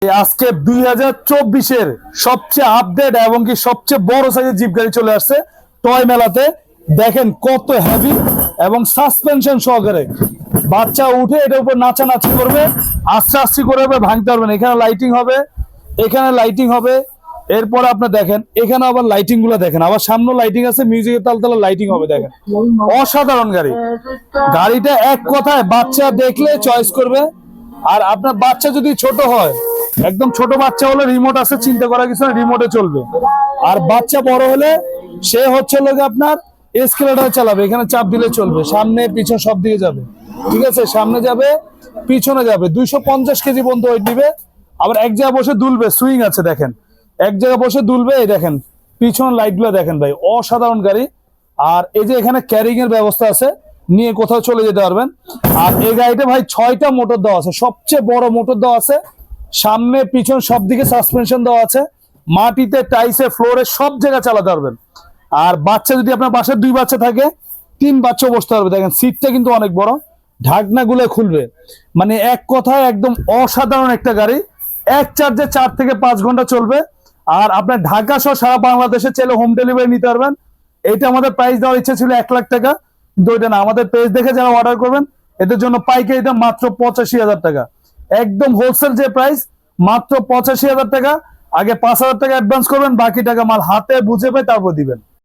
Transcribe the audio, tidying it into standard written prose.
আজকে 2024-এর সবচেয়ে আপডেট এবং কি সবচেয়ে বড় সাইজের জিপ গাড়ি চলে আসছে টয় মেলাতে। দেখেন কত হেভি এবং সাসপেনশন সহকারে, বাচ্চা উঠে এটার উপর নাচানাচি করবে, আস্তে আস্তে করবে, ভাঙতে পারবেন। এখানে লাইটিং হবে, এখানে লাইটিং হবে। এরপর আপনি দেখেন এখানে আবার লাইটিং গুলো দেখেন, আবার সামনে লাইটিং আছে, মিউজিকের তাল তালে লাইটিং হবে। দেখেন অসাধারণ গাড়ি। গাড়িটা এক কথায় বাচ্চা দেখলে চয়েস করবে। আর আপনার বাচ্চা যদি ছোট হয়, একদম ছোট বাচ্চা হলে রিমোট আছে, চিন্তা করা কিছু না, রিমোটে চলবে। আর বাচ্চা বড় হলে সে হচ্ছে লোক আপনার এসকেলেটর চালাবে, এখানে চাপ দিলে চলবে, সামনে পিছন সব দিকে যাবে। ঠিক আছে, সামনে যাবে পিছনে যাবে। 250 কেজি পর্যন্ত ওয়েট নিবে। আবার এক জায়গায় বসে দুলবে, সুইং আছে দেখেন, এক জায়গায় বসে দুলবে। এই দেখেন পিছন লাইট গুলো দেখেন ভাই, অসাধারণ গাড়ি। আর এই যে এখানে ক্যারিং এর ব্যবস্থা আছে, নিয়ে কোথাও চলে যেতে পারবেন। আর এই গাড়িটা ভাই 6টা মোটর দেওয়া আছে, সবচেয়ে বড় মোটর দেওয়া আছে, সামনে পিছন সব দিকে সাসপেনশন দেওয়া আছে, মাটিতে টাইসে ফ্লোরে সব জায়গায় চালাতে পারবেন। আর বাচ্চা যদি আপনার বাসায় 2 বাচ্চা থাকে, 3 বাচ্চা বসতে পারবে। দেখেন সিটটা কিন্তু অনেক বড়, ঢাকনা গুলো খুলবে। মানে এক কথায় একদম অসাধারণ একটা গাড়ি। এক চার্জে 4 থেকে 5 ঘন্টা চলবে। আর আপনার ঢাকা সহ সারা বাংলাদেশে চাইলে হোম ডেলিভারি নিতে পারবেন। এইটা আমাদের প্রাইস দেওয়ার ইচ্ছা ছিল 1 লাখ টাকা, কিন্তু ওইটা না, আমাদের পেজ দেখে যারা অর্ডার করবেন এদের জন্য পাইকারি দাম মাত্র 85,000 টাকা। একদম হোলসেল যে প্রাইস, মাত্র 85,000 টাকা। আগে 5,000 টাকা অ্যাডভান্স করবেন, বাকি টাকা মাল হাতে বুঝে পেয়ে তারপর দিবেন।